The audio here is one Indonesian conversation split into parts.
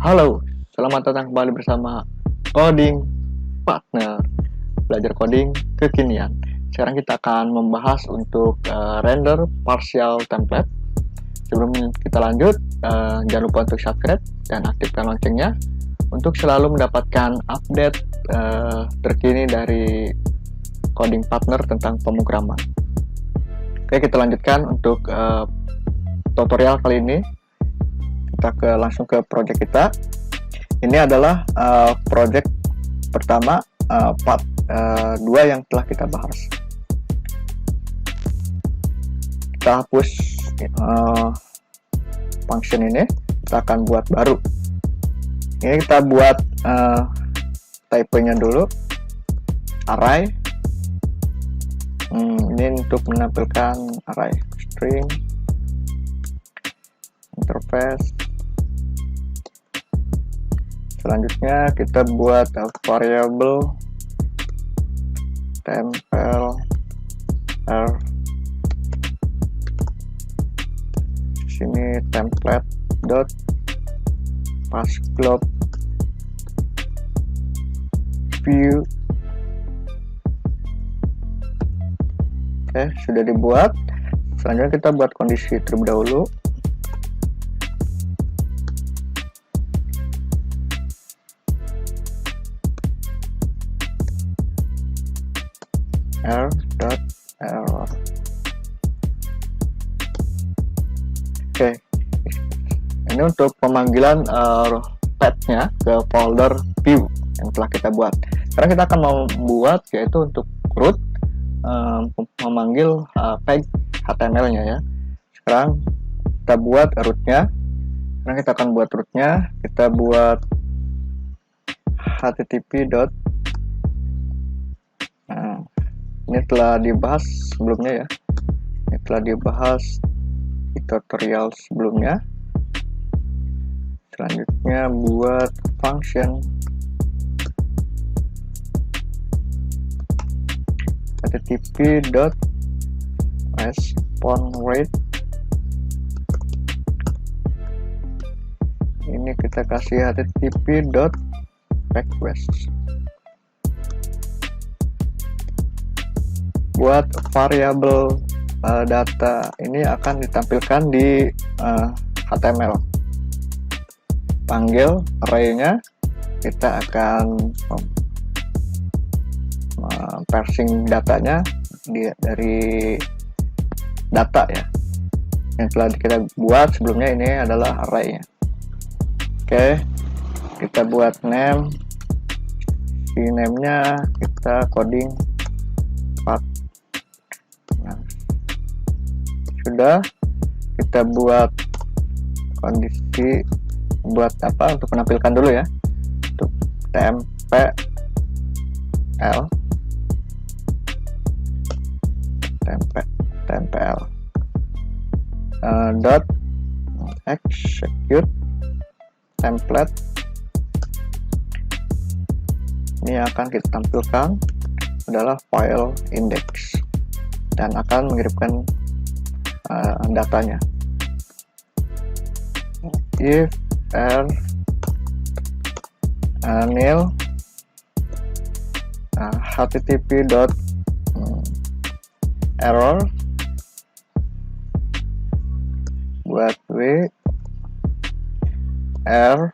Halo, selamat datang kembali bersama Coding Partner, belajar coding kekinian. Sekarang kita akan membahas untuk render partial template. Sebelum kita lanjut, jangan lupa untuk subscribe dan aktifkan loncengnya untuk selalu mendapatkan update terkini dari Coding Partner tentang pemrograman. Oke, kita lanjutkan untuk tutorial kali ini. Kita langsung ke project kita. Ini adalah project pertama, part 2 yang telah kita bahas. Kita hapus function ini, kita akan buat baru. Ini kita buat type-nya dulu, array. Ini untuk menampilkan array string, interface. Selanjutnya kita buat variable tempel r, sini template dot passglobe view. Oke, sudah dibuat. Selanjutnya kita buat kondisi terlebih dahulu. r.error. Oke, ini untuk pemanggilan path-nya ke folder view yang telah kita buat. Sekarang kita akan membuat yaitu untuk root, memanggil page HTML-nya ya. Sekarang kita buat root-nya. Sekarang kita akan buat root-nya. Kita buat http. Ini telah dibahas sebelumnya ya. Ini telah dibahas di tutorial sebelumnya. Selanjutnya buat function http.response rate. Ini kita kasih http.request. Buat variabel data ini akan ditampilkan di HTML. Panggil array-nya, kita akan parsing datanya dari data ya. Yang telah kita buat sebelumnya ini adalah array-nya. Oke, kita buat name. Di name-nya kita coding part. Nah, sudah kita buat kondisi, buat apa untuk menampilkan dulu ya, untuk tempel dot execute template. Ini akan kita tampilkan adalah file index dan akan mengirimkan datanya. If nil http.error buat w r.error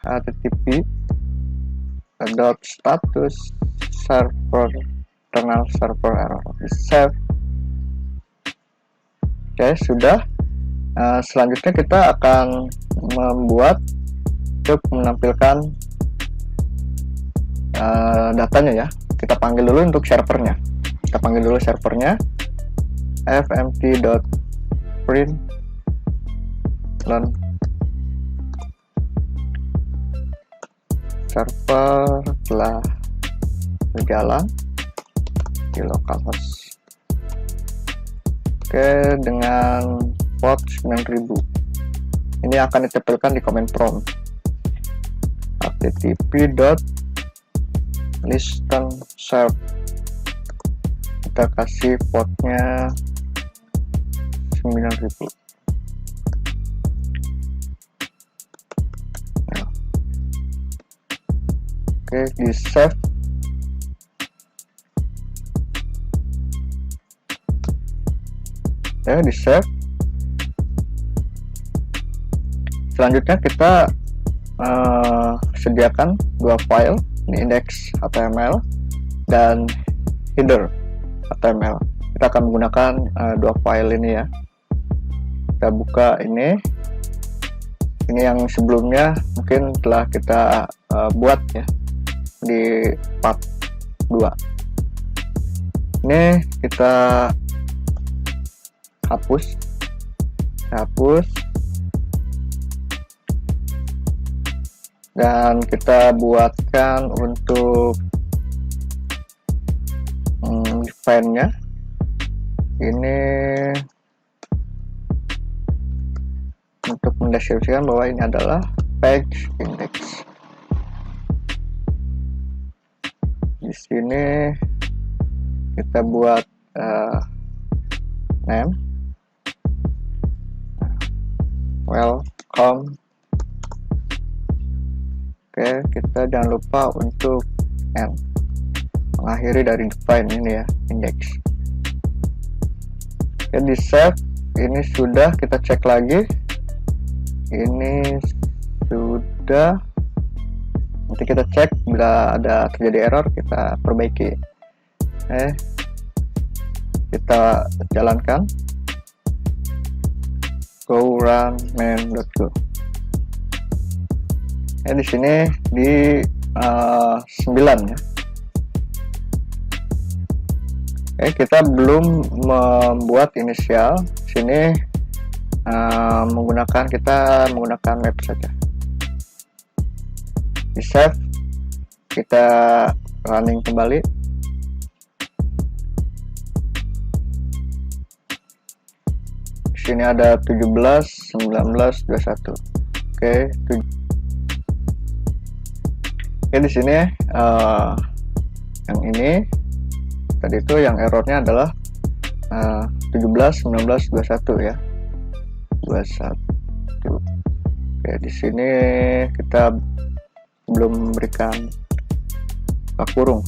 http.status server internal server error save. Oke, sudah. Selanjutnya kita akan membuat untuk menampilkan datanya ya. Kita panggil dulu untuk servernya. Kita panggil dulu servernya, fmt.print server telah berjalan di localhost. Oke, dengan port 9000. Ini akan ditempelkan di command prompt. http.listen serve. Kita kita kasih portnya 9000. Nah. Oke, di save. Ya, di save. Selanjutnya kita sediakan dua file, ini index HTML dan header HTML. Kita akan menggunakan dua file ini ya. Kita buka ini yang sebelumnya mungkin telah kita buat ya di part 2. Ini kita hapus dan kita buatkan untuk define-nya ini untuk mendeskripsikan bahwa ini adalah page index. Di sini kita buat name, welcome. Oke, kita jangan lupa untuk end, mengakhiri dari define ini ya, index. Oke, di save. Ini sudah, kita cek lagi. Ini sudah. Nanti kita cek bila ada terjadi error, kita perbaiki. Kita jalankan. Go run main.go. Di sini di 9 ya. Kita belum membuat inisial. Sini kita menggunakan map saja. Di save, kita running kembali. Di sini ada 17, 19, 21. Oke, di sini yang ini tadi itu yang errornya adalah 17, 19, 21 ya. 21. Oke, di sini kita belum memberikan buka kurung.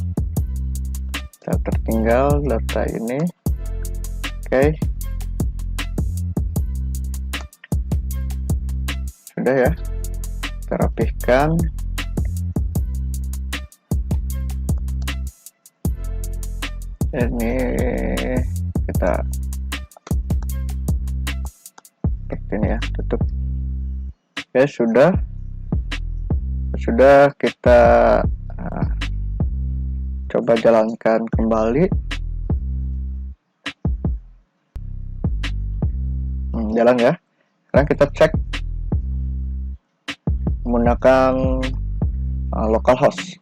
Kita tertinggal data ini. Oke. Sudah ya. Kita rapihkan. Ini kita seperti ini ya, tutup. Oke, sudah kita coba jalankan kembali. Jalan ya. Sekarang kita cek menggunakan localhost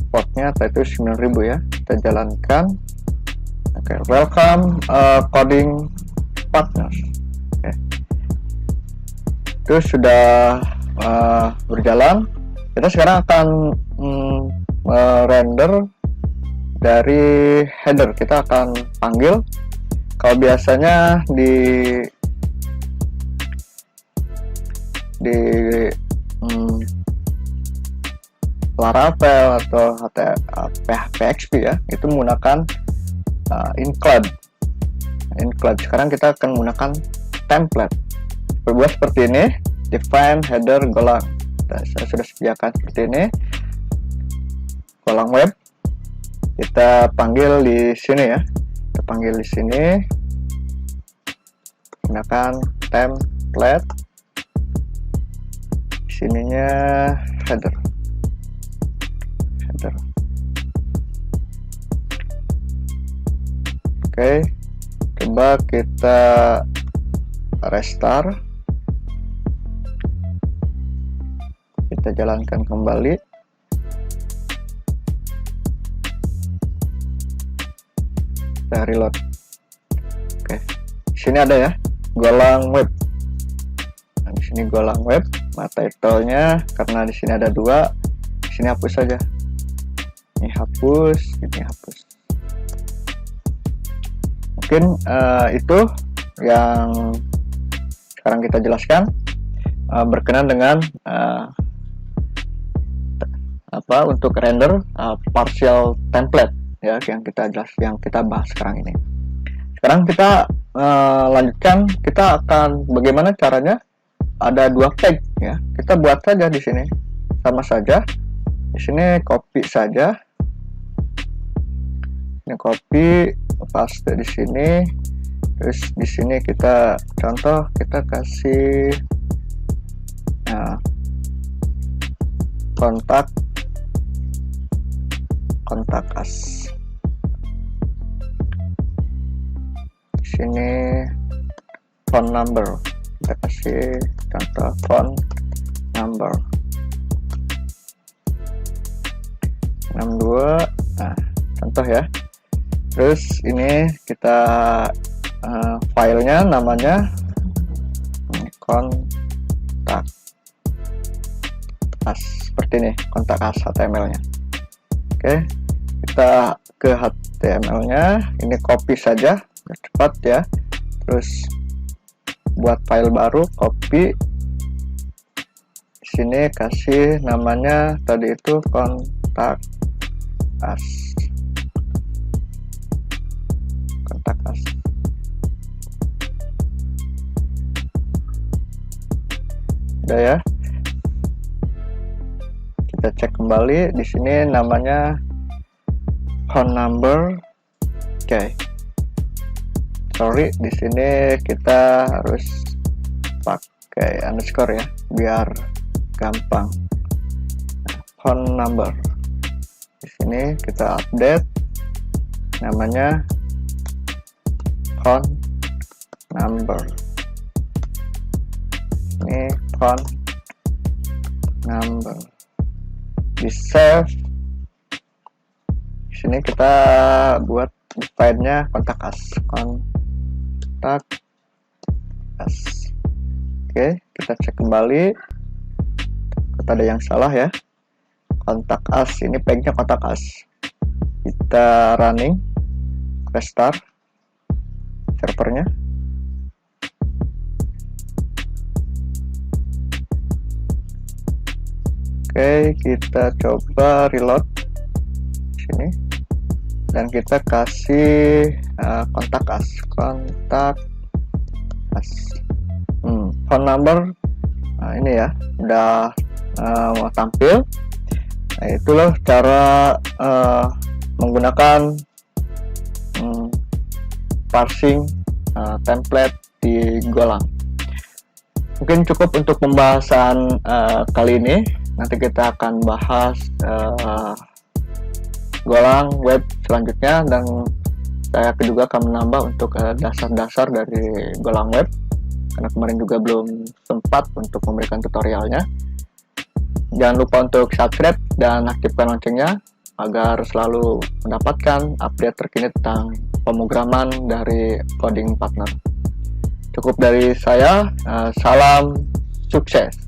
portnya itu 9000 ya. Kita jalankan. Oke, welcome coding partners. Oke. Itu sudah berjalan. Kita sekarang akan render dari header. Kita akan panggil. Kalau biasanya di Laravel atau PHP ya, itu menggunakan include. Sekarang kita akan menggunakan template. Berbuat seperti ini, define header golang. Saya sudah sediakan seperti ini. Golang web. Kita panggil di sini ya. Kita panggil di sini. Gunakan template. Di sininya header. Oke, coba kita restart. Kita jalankan kembali. Kita reload. Oke, di sini ada ya, golang web. Nah, di sini golang web. Nah, title-nya karena di sini ada 2, di sini hapus saja. Ini hapus, ini hapus. Mungkin itu yang sekarang kita jelaskan berkenaan dengan untuk render partial template ya, yang kita bahas sekarang ini. Sekarang kita lanjutkan, kita akan bagaimana caranya. Ada 2 tag ya, kita buat saja di sini, sama saja. Di sini copy saja, ini copy, paste di sini, terus di sini kita contoh, kita kasih kontak us. Di sini phone number, kita kasih contoh phone number 62. Nah, contoh ya. Terus ini kita filenya namanya kontak us, seperti ini, kontak us HTML-nya. Oke, kita ke HTML-nya, ini copy saja, cepat ya. Terus buat file baru, copy. Di sini kasih namanya tadi itu kontak us. Kontak us. Udah ya. Kita cek kembali, di sini namanya phone number. Oke. Sorry, di sini kita harus pakai underscore ya, biar gampang. Phone number. Di sini kita update namanya phone number. Ini phone number. Di save. Di sini kita buat file-nya kontak us. Kontak us. Oke, kita cek kembali. Kita ada yang salah ya. Kontak us ini tag-nya kontak us. Kita running, restart servernya. Oke, kita coba reload sini dan kita kasih kontak us. Phone number. Nah, ini ya, udah mau tampil. Nah, itulah cara menggunakan parsing template di Golang. Mungkin cukup untuk pembahasan kali ini. Nanti kita akan bahas Golang web selanjutnya, dan saya juga akan menambah untuk dasar-dasar dari Golang web, karena kemarin juga belum sempat untuk memberikan tutorialnya. Jangan lupa untuk subscribe dan aktifkan loncengnya agar selalu mendapatkan update terkini tentang pemrograman dari Coding Partner. Cukup dari saya, salam sukses.